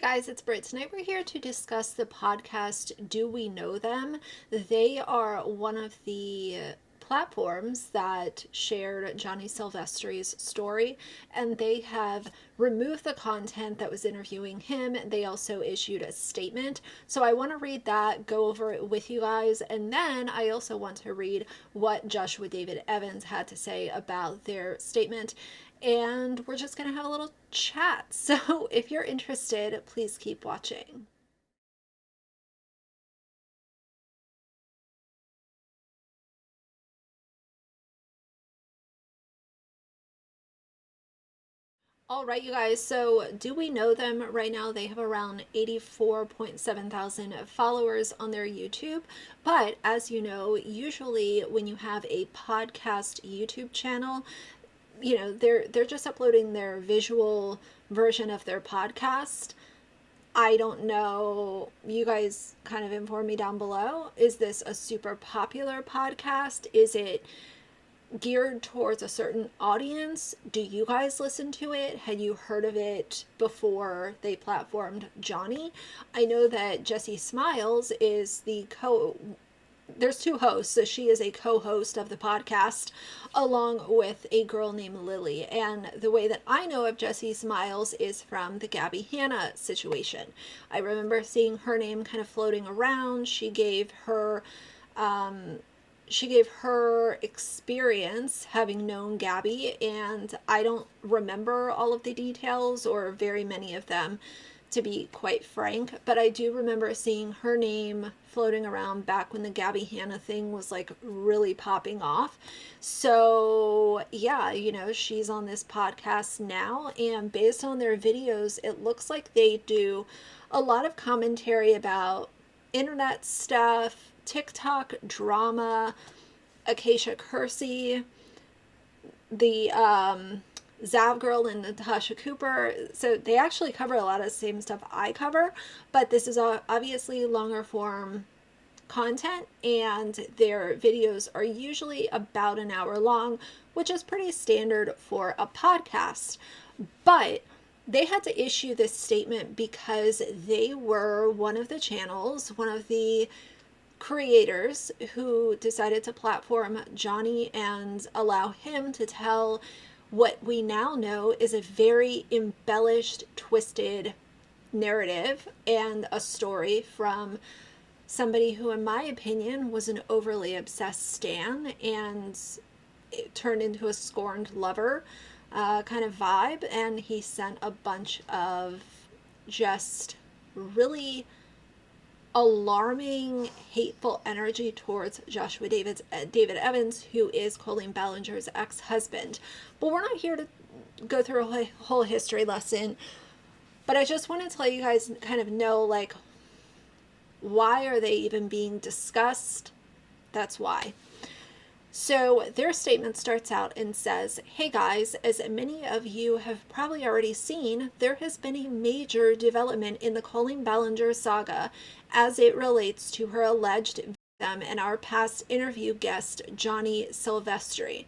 Guys, it's Britt. Tonight we're here to discuss the podcast Do We Know Them? They are one of the platforms that shared Johnny Silvestri's story, and they have removed the content that was interviewing him. They also issued a statement. So I want to read that, go over it with you guys, and then I also want to read what Joshua David Evans had to say about their statement. And we're just going to have a little chat. So if you're interested, please keep watching. All right, you guys, so Do We Know Them? Right now they have around 84.7 thousand followers on their YouTube. But as you know, usually when you have a podcast YouTube channel, they're just uploading their visual version of their podcast. I don't know. You guys kind of inform me down below. Is this a super popular podcast? Is it geared towards a certain audience? Do you guys listen to it? Had you heard of it before they platformed Johnny? I know that Jessie Smiles is there's two hosts, so she is a co-host of the podcast along with a girl named Lily. And the way that I know of Jessie Smiles is from the Gabby Hanna situation. I remember seeing her name kind of floating around. She gave her experience having known Gabby, and I don't remember all of the details or very many of them, to be quite frank, but I do remember seeing her name floating around back when the Gabby Hanna thing was like really popping off. So yeah, she's on this podcast now, and based on their videos, it looks like they do a lot of commentary about internet stuff, TikTok drama, Acacia Kersey, the Zav Girl and Natasha Cooper. So they actually cover a lot of the same stuff I cover, but this is obviously longer form content, and their videos are usually about an hour long, which is pretty standard for a podcast. But they had to issue this statement because they were one of the channels, one of the creators who decided to platform Johnny and allow him to tell what we now know is a very embellished, twisted narrative and a story from somebody who, in my opinion, was an overly obsessed stan, and it turned into a scorned lover kind of vibe. And he sent a bunch of just really alarming, hateful energy towards Joshua David Evans, who is Colleen Ballinger's ex-husband. But we're not here to go through a whole history lesson. But I just want to let you guys kind of know, like, why are they even being discussed? That's why. So their statement starts out and says, "Hey guys, as many of you have probably already seen, there has been a major development in the Colleen Ballinger saga as it relates to her alleged victim and our past interview guest, Johnny Silvestri."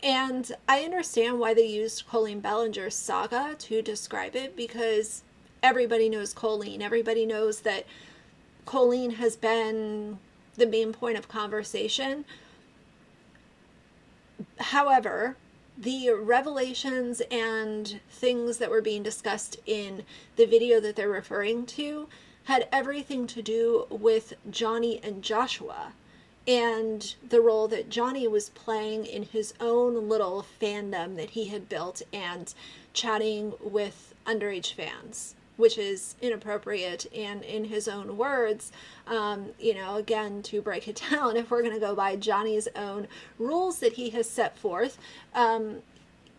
And I understand why they used Colleen Ballinger's saga to describe it, because everybody knows Colleen. Everybody knows that Colleen has been the main point of conversation. However, the revelations and things that were being discussed in the video that they're referring to had everything to do with Johnny and Joshua and the role that Johnny was playing in his own little fandom that he had built and chatting with underage fans, which is inappropriate. And in his own words, again, to break it down, if we're going to go by Johnny's own rules that he has set forth,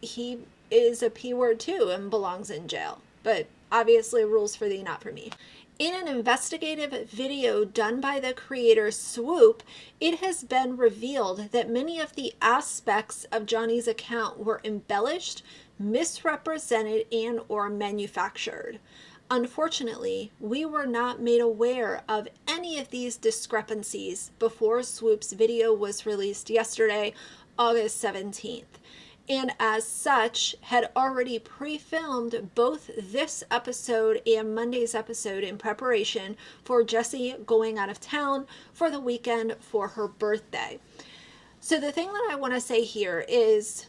he is a P word too and belongs in jail. But obviously, rules for thee, not for me. In an investigative video done by the creator Swoop, it has been revealed that many of the aspects of Johnny's account were embellished, misrepresented, and or manufactured. Unfortunately, we were not made aware of any of these discrepancies before Swoop's video was released yesterday, August 17th. and as such had already pre-filmed both this episode and Monday's episode in preparation for Jessie going out of town for the weekend for her birthday. So the thing that I want to say here is,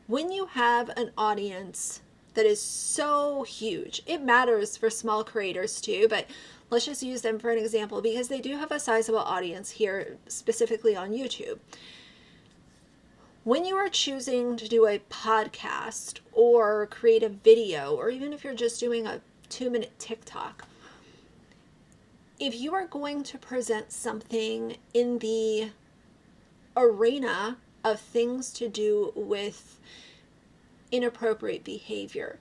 when you have an audience that is so huge, it matters for small creators too, but let's just use them for an example because they do have a sizable audience here, specifically on YouTube. When you are choosing to do a podcast or create a video, or even if you're just doing a 2-minute TikTok, if you are going to present something in the arena of things to do with inappropriate behavior,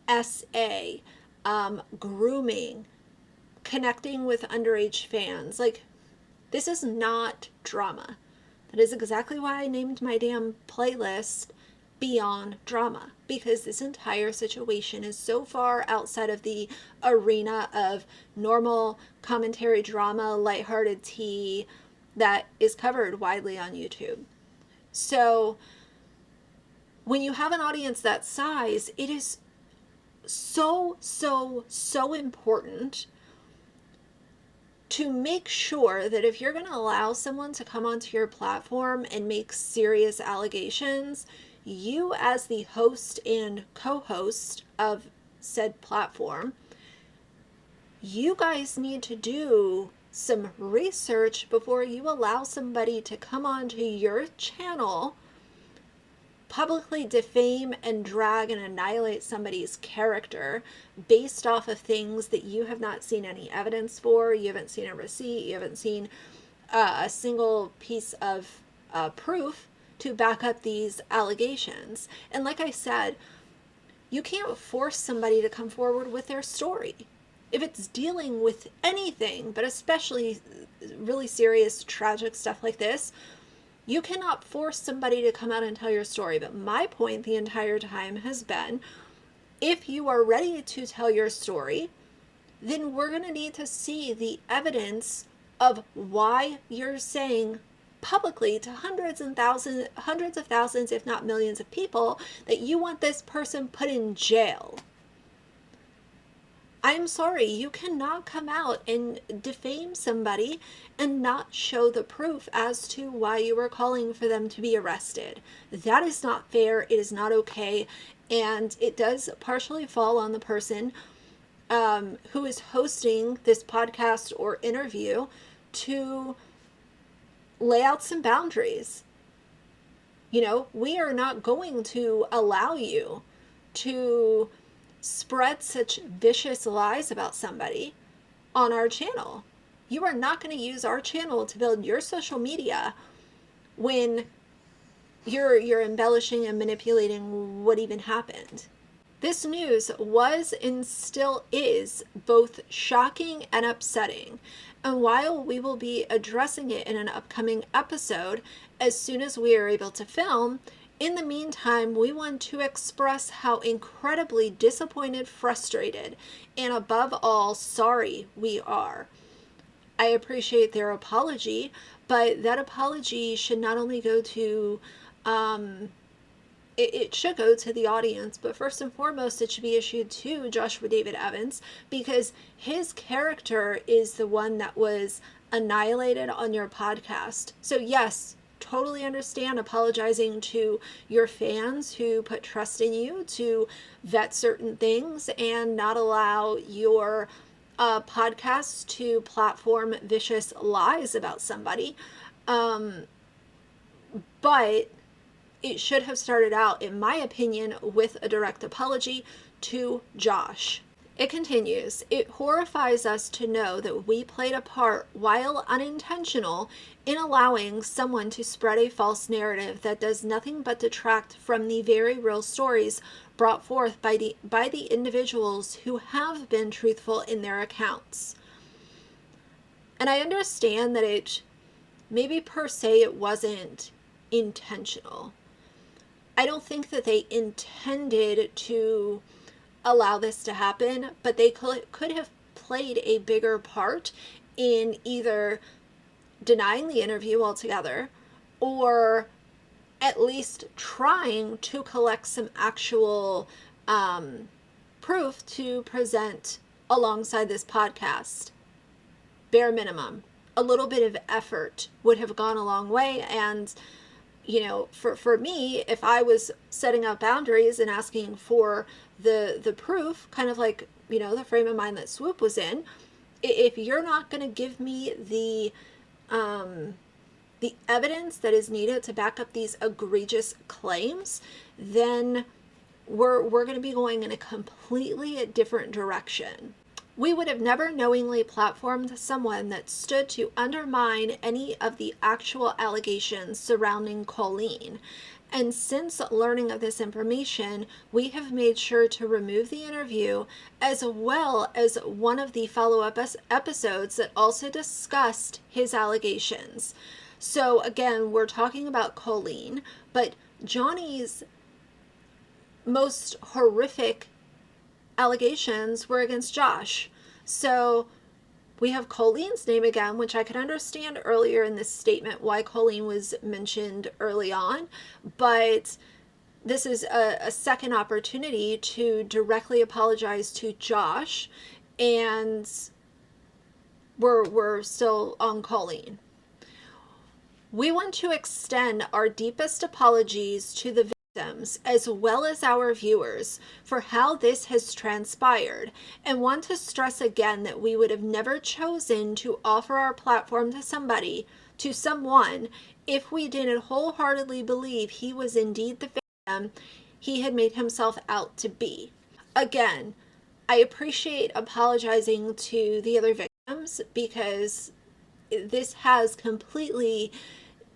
SA, grooming, connecting with underage fans, like, this is not drama. That is exactly why I named my damn playlist Beyond Drama, because this entire situation is so far outside of the arena of normal commentary drama, lighthearted tea that is covered widely on YouTube. So when you have an audience that size, it is so important to make sure that if you're going to allow someone to come onto your platform and make serious allegations, you as the host and co-host of said platform, you guys need to do some research before you allow somebody to come onto your channel, publicly defame and drag and annihilate somebody's character based off of things that you have not seen any evidence for. You haven't seen a receipt, you haven't seen a single piece of proof to back up these allegations. And like I said, you can't force somebody to come forward with their story. If it's dealing with anything, but especially really serious, tragic stuff like this, you cannot force somebody to come out and tell your story. But my point the entire time has been, if you are ready to tell your story, then we're going to need to see the evidence of why you're saying publicly to hundreds of thousands, if not millions of people, that you want this person put in jail. I'm sorry, you cannot come out and defame somebody and not show the proof as to why you were calling for them to be arrested. That is not fair. It is not okay. And it does partially fall on the person who is hosting this podcast or interview to lay out some boundaries. You know, we are not going to allow you to spread such vicious lies about somebody on our channel. You are not going to use our channel to build your social media when you're embellishing and manipulating what even happened. This news was and still is both shocking and upsetting. And while we will be addressing it in an upcoming episode as soon as we are able to film, in the meantime, we want to express how incredibly disappointed, frustrated, and above all, sorry we are. I appreciate their apology, but that apology should not only go to, it should go to the audience, but first and foremost, it should be issued to Joshua David Evans, because his character is the one that was annihilated on your podcast. So yes, totally understand apologizing to your fans who put trust in you to vet certain things and not allow your podcast to platform vicious lies about somebody. But it should have started out, in my opinion, with a direct apology to Josh. It continues, it horrifies us to know that we played a part, while unintentional, in allowing someone to spread a false narrative that does nothing but detract from the very real stories brought forth by the individuals who have been truthful in their accounts. And I understand that it, maybe per se, it wasn't intentional. I don't think that they intended to allow this to happen, but they could have played a bigger part in either denying the interview altogether or at least trying to collect some actual proof to present alongside this podcast. Bare minimum. A little bit of effort would have gone a long way. And, you know, for me, if I was setting out boundaries and asking for the proof, kind of like, you know, the frame of mind that Swoop was in, if you're not going to give me the evidence that is needed to back up these egregious claims, then we're going to be going in a completely different direction. We would have never knowingly platformed someone that stood to undermine any of the actual allegations surrounding Colleen. And since learning of this information, we have made sure to remove the interview, as well as one of the follow-up episodes that also discussed his allegations. So again, we're talking about Colleen, but Johnny's most horrific allegations were against Josh. So we have Colleen's name again, which I could understand earlier in this statement why Colleen was mentioned early on, but this is a second opportunity to directly apologize to Josh, and we're still on Colleen. We want to extend our deepest apologies to the victims as well as our viewers for how this has transpired, and want to stress again that we would have never chosen to offer our platform to someone if we didn't wholeheartedly believe he was indeed the victim he had made himself out to be. Again, I appreciate apologizing to the other victims because this has completely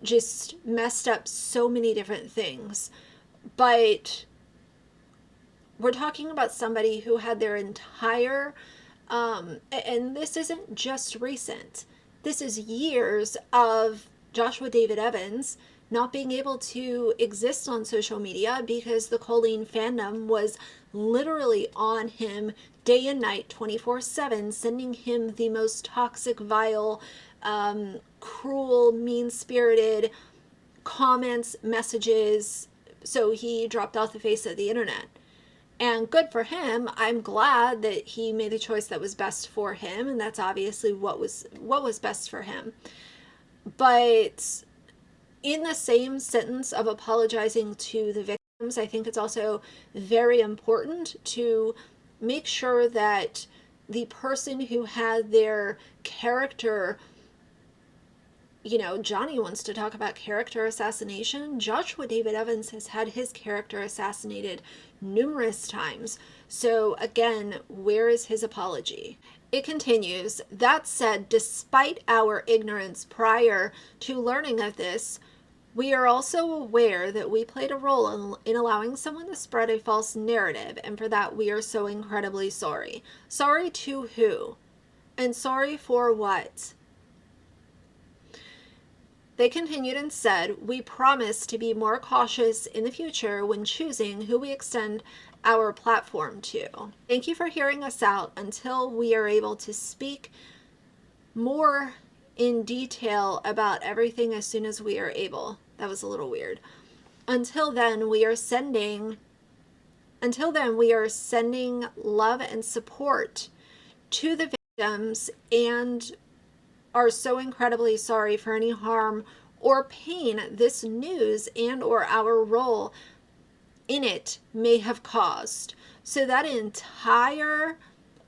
just messed up so many different things. But we're talking about somebody who had their entire, and this isn't just recent, this is years of Joshua David Evans not being able to exist on social media because the Colleen fandom was literally on him day and night, 24/7, sending him the most toxic, vile, cruel, mean-spirited comments, messages. So he dropped off the face of the internet. And good for him. I'm glad that he made a choice that was best for him, and that's obviously what was best for him. But in the same sentence of apologizing to the victims, I think it's also very important to make sure that the person who had their character, you know, Johnny wants to talk about character assassination. Joshua David Evans has had his character assassinated numerous times. So again, where is his apology? It continues, that said, despite our ignorance prior to learning of this, we are also aware that we played a role in allowing someone to spread a false narrative, and for that we are so incredibly sorry. Sorry to who? And sorry for what? They continued and said, we promise to be more cautious in the future when choosing who we extend our platform to. Thank you for hearing us out until we are able to speak more in detail about everything as soon as we are able. That was a little weird. Until then, we are sending love and support to the victims and are so incredibly sorry for any harm or pain this news and or our role in it may have caused. So that entire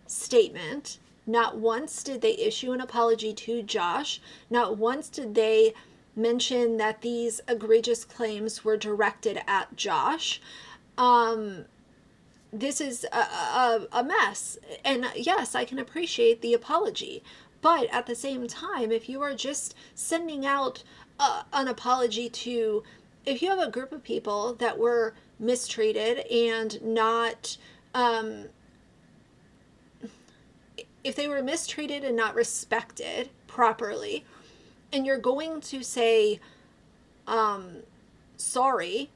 statement, not once did they issue an apology to Josh, not once did they mention that these egregious claims were directed at Josh. This is a mess. And yes, I can appreciate the apology. But at the same time, if you are just sending out an apology to, if you have a group of people that were mistreated and not, if they were mistreated and not respected properly, and you're going to say sorry,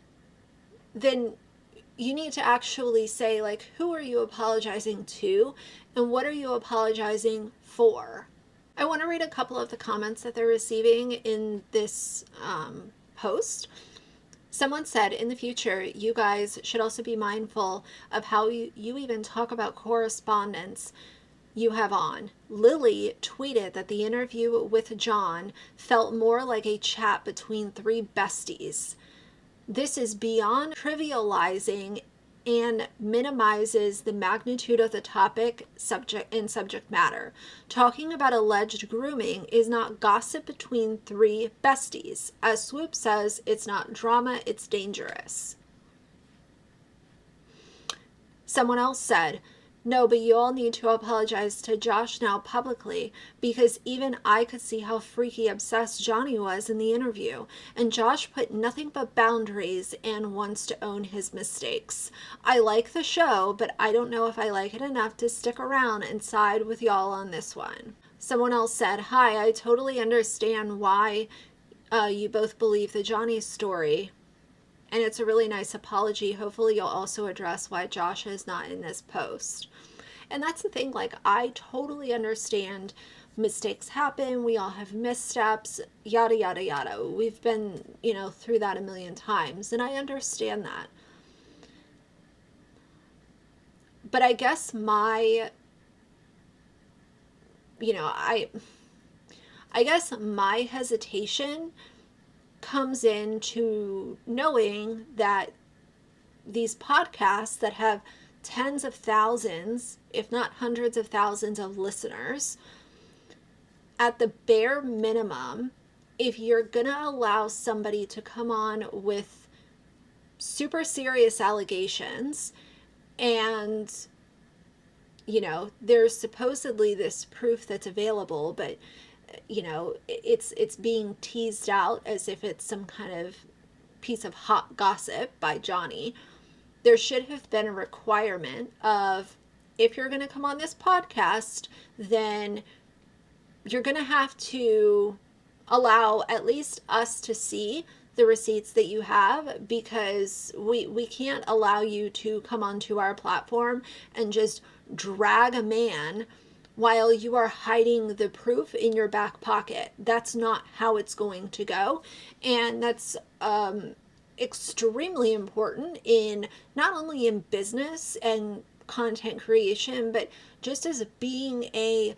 then you need to actually say, like, who are you apologizing to and what are you apologizing for? I want to read a couple of the comments that they're receiving in this post. Someone said in the future, you guys should also be mindful of how you even talk about correspondence you have on. Lily tweeted that the interview with John felt more like a chat between three besties. This is beyond trivializing and minimizes the magnitude of the topic, subject matter. Talking about alleged grooming is not gossip between three besties. As Swoop says, it's not drama, it's dangerous. Someone else said, no, but you all need to apologize to Josh now publicly, because even I could see how freaky obsessed Johnny was in the interview, and Josh put nothing but boundaries and wants to own his mistakes. I like the show, but I don't know if I like it enough to stick around and side with y'all on this one. Someone else said, hi, I totally understand why you both believe the Johnny story. And it's a really nice apology. Hopefully you'll also address why Josh is not in this post. And that's the thing, like, I totally understand mistakes happen. We all have missteps, yada, yada, yada. We've been, through that a million times. And I understand that. But I guess I guess my hesitation comes into knowing that these podcasts that have tens of thousands, if not hundreds of thousands of listeners, at the bare minimum, if you're gonna allow somebody to come on with super serious allegations and there's supposedly this proof that's available, but it's being teased out as if it's some kind of piece of hot gossip by Johnny. There should have been a requirement of, if you're going to come on this podcast, then you're going to have to allow at least us to see the receipts that you have, because we can't allow you to come onto our platform and just drag a man while you are hiding the proof in your back pocket. That's not how it's going to go. And that's extremely important in not only in business and content creation, but just as being a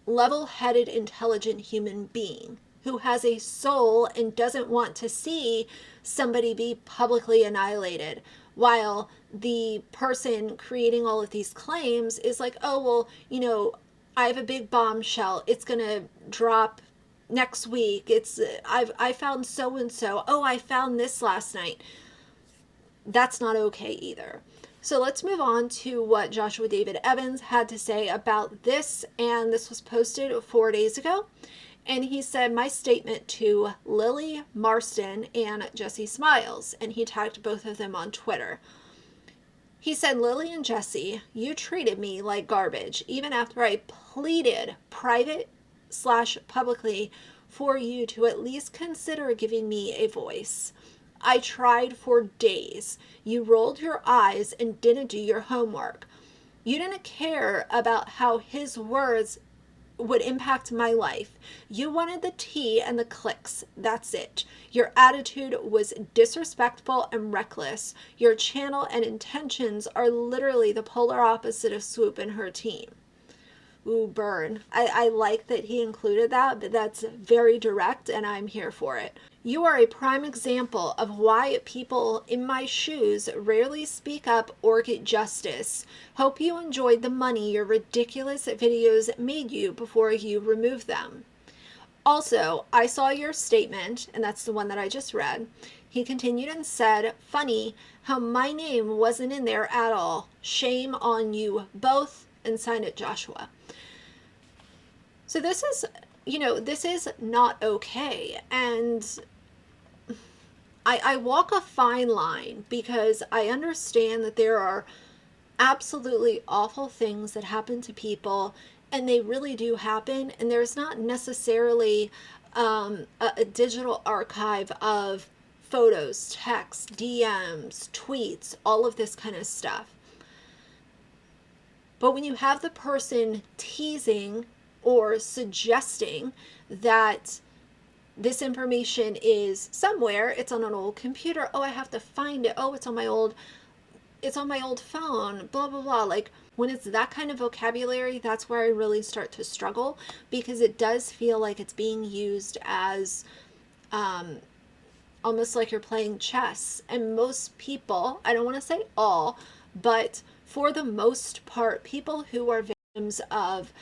level-headed, intelligent human being who has a soul and doesn't want to see somebody be publicly annihilated, while the person creating all of these claims is like, oh, well, I have a big bombshell. It's going to drop next week. I found so and so. Oh, I found this last night. That's not okay either. So let's move on to what Joshua David Evans had to say about this, and this was posted 4 days ago. And he said, my statement to Lily Marston and Jesse Smiles, and he tagged both of them on Twitter. He said, Lily and Jesse, you treated me like garbage, even after I pleaded private/publicly for you to at least consider giving me a voice. I tried for days. You rolled your eyes and didn't do your homework. You didn't care about how his words would impact my life. You wanted the tea and the clicks. That's it. Your attitude was disrespectful and reckless. Your channel and intentions are literally the polar opposite of Swoop and her team. Ooh, burn. I like that he included that, but that's very direct and I'm here for it. You are a prime example of why people in my shoes rarely speak up or get justice. Hope you enjoyed the money your ridiculous videos made you before you removed them. Also, I saw your statement, and that's the one that I just read. He continued and said, funny how my name wasn't in there at all. Shame on you both, and signed it Joshua. So this is not okay. And I walk a fine line, because I understand that there are absolutely awful things that happen to people, and they really do happen, and there's not necessarily a digital archive of photos, texts, DMs, tweets, all of this kind of stuff. But when you have the person teasing or suggesting that this information is somewhere. It's on an old computer. Oh, I have to find it. Oh, it's on my old phone, blah blah blah. Like, when it's that kind of vocabulary, that's where I really start to struggle, because it does feel like it's being used as almost like you're playing chess. And most people, I don't want to say all, but for the most part, people who are victims of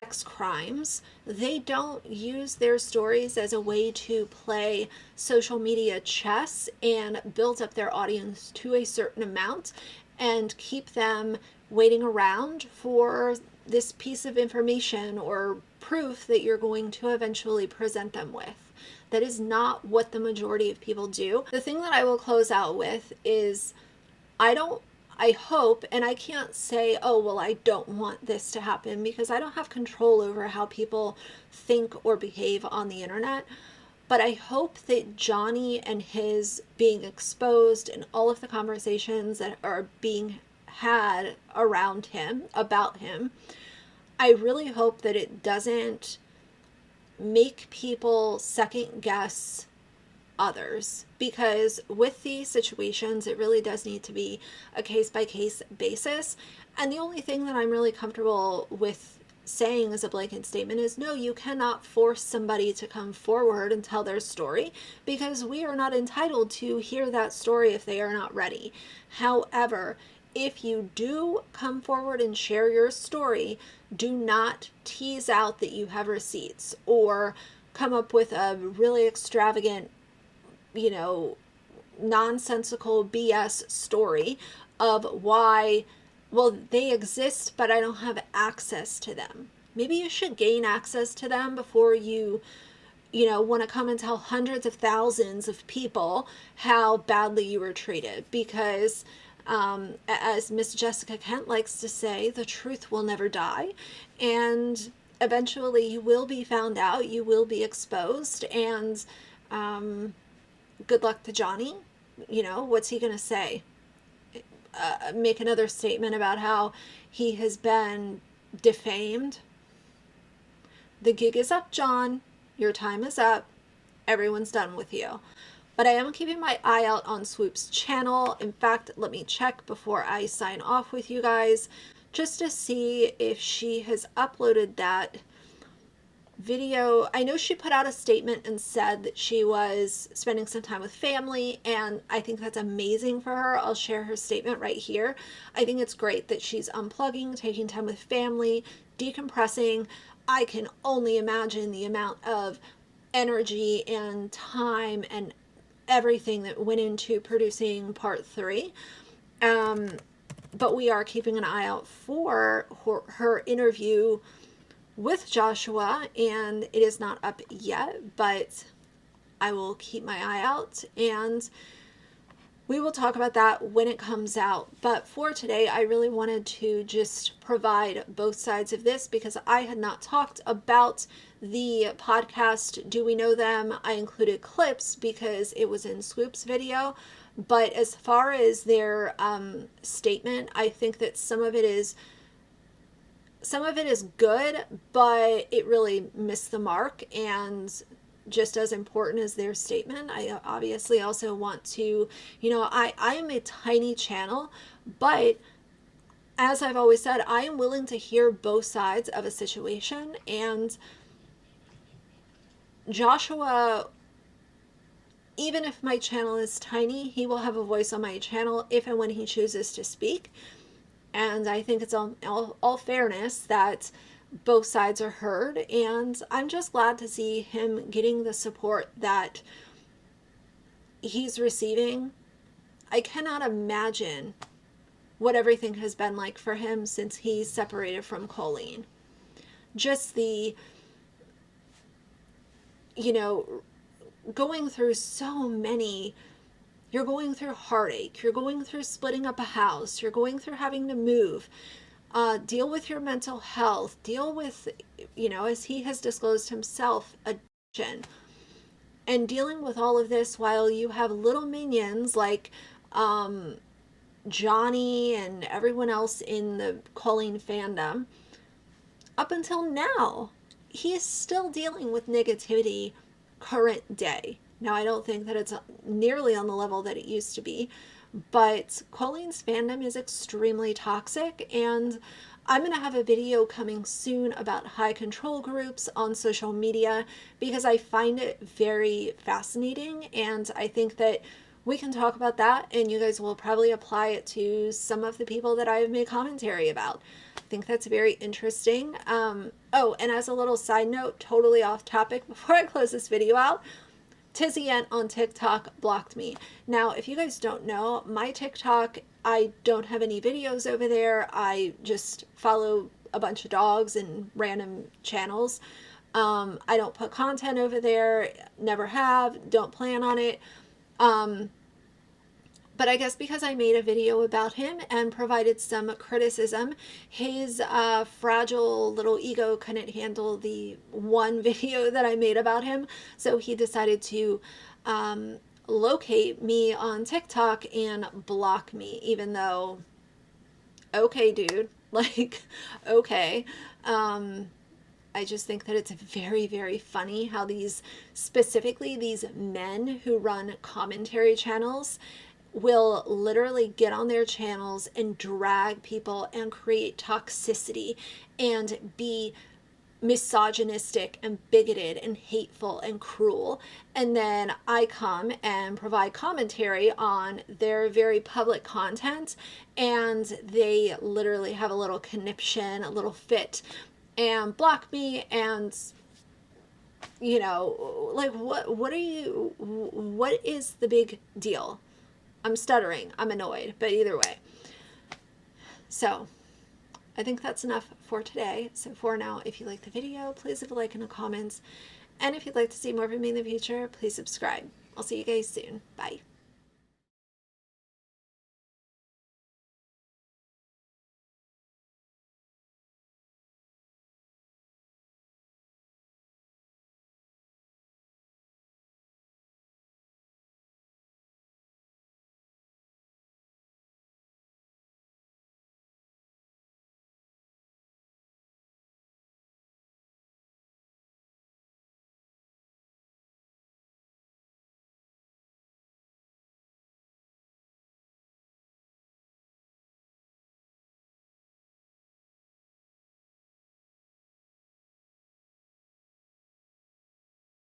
sex crimes, they don't use their stories as a way to play social media chess and build up their audience to a certain amount and keep them waiting around for this piece of information or proof that you're going to eventually present them with. That is not what the majority of people do. The thing that I will close out with is, I hope, and I can't say, oh, well, I don't want this to happen, because I don't have control over how people think or behave on the internet. But I hope that Johnny and his being exposed and all of the conversations that are being had around him, about him, I really hope that it doesn't make people second guess others, because with these situations it really does need to be a case by case basis. And the only thing that I'm really comfortable with saying as a blanket statement is, no, you cannot force somebody to come forward and tell their story, because we are not entitled to hear that story if they are not ready. However, if you do come forward and share your story, do not tease out that you have receipts or come up with a really extravagant, nonsensical BS story of why, well, they exist, but I don't have access to them. Maybe you should gain access to them before you want to come and tell hundreds of thousands of people how badly you were treated, because as Miss Jessica Kent likes to say, the truth will never die, and eventually you will be found out, you will be exposed, and good luck to Johnny. What's he going to say? Make another statement about how he has been defamed? The gig is up, John. Your time is up. Everyone's done with you. But I am keeping my eye out on Swoop's channel. In fact, let me check before I sign off with you guys, just to see if she has uploaded that video. I know she put out a statement and said that she was spending some time with family, and I think that's amazing for her. I'll share her statement right here. I think it's great that she's unplugging, taking time with family, decompressing. I can only imagine the amount of energy and time and everything that went into producing part 3. But we are keeping an eye out for her interview with Joshua, and it is not up yet, but I will keep my eye out, and we will talk about that when it comes out. But for today, I really wanted to just provide both sides of this, because I had not talked about the podcast Do We Know Them. I included clips because it was in Swoop's video, but as far as their statement, I think that some of it is good, but it really missed the mark. And just as important as their statement, I obviously also want to, I am a tiny channel, but as I've always said, I am willing to hear both sides of a situation. And Joshua, even if my channel is tiny, he will have a voice on my channel if and when he chooses to speak. And I think it's all fairness that both sides are heard. And I'm just glad to see him getting the support that he's receiving. I cannot imagine what everything has been like for him since he's separated from Colleen. Just the, going through so many. You're going through heartache. You're going through splitting up a house. You're going through having to move. Deal with your mental health. Deal with, as he has disclosed himself, addiction. And dealing with all of this while you have little minions like Johnny and everyone else in the Colleen fandom. Up until now, he is still dealing with negativity current day. Now, I don't think that it's nearly on the level that it used to be, but Colleen's fandom is extremely toxic, and I'm going to have a video coming soon about high control groups on social media because I find it very fascinating, and I think that we can talk about that, and you guys will probably apply it to some of the people that I've made commentary about. I think that's very interesting. Oh, and as a little side note, totally off topic, before I close this video out, TizzyEnt on TikTok blocked me. Now, if you guys don't know, my TikTok, I don't have any videos over there. I just follow a bunch of dogs and random channels. I don't put content over there, never have, don't plan on it. But I guess because I made a video about him and provided some criticism, his fragile little ego couldn't handle the one video that I made about him. So he decided to locate me on TikTok and block me, even though, okay, dude, like, okay. I just think that it's very, very funny how specifically these men who run commentary channels will literally get on their channels and drag people and create toxicity and be misogynistic and bigoted and hateful and cruel. And then I come and provide commentary on their very public content, and they literally have a little conniption, a little fit, and block me. And you know, like, what is the big deal? I'm stuttering, I'm annoyed, but either way. So I think that's enough for today. So for now, if you like the video, please leave a like in the comments. And if you'd like to see more from me in the future, please subscribe. I'll see you guys soon. Bye.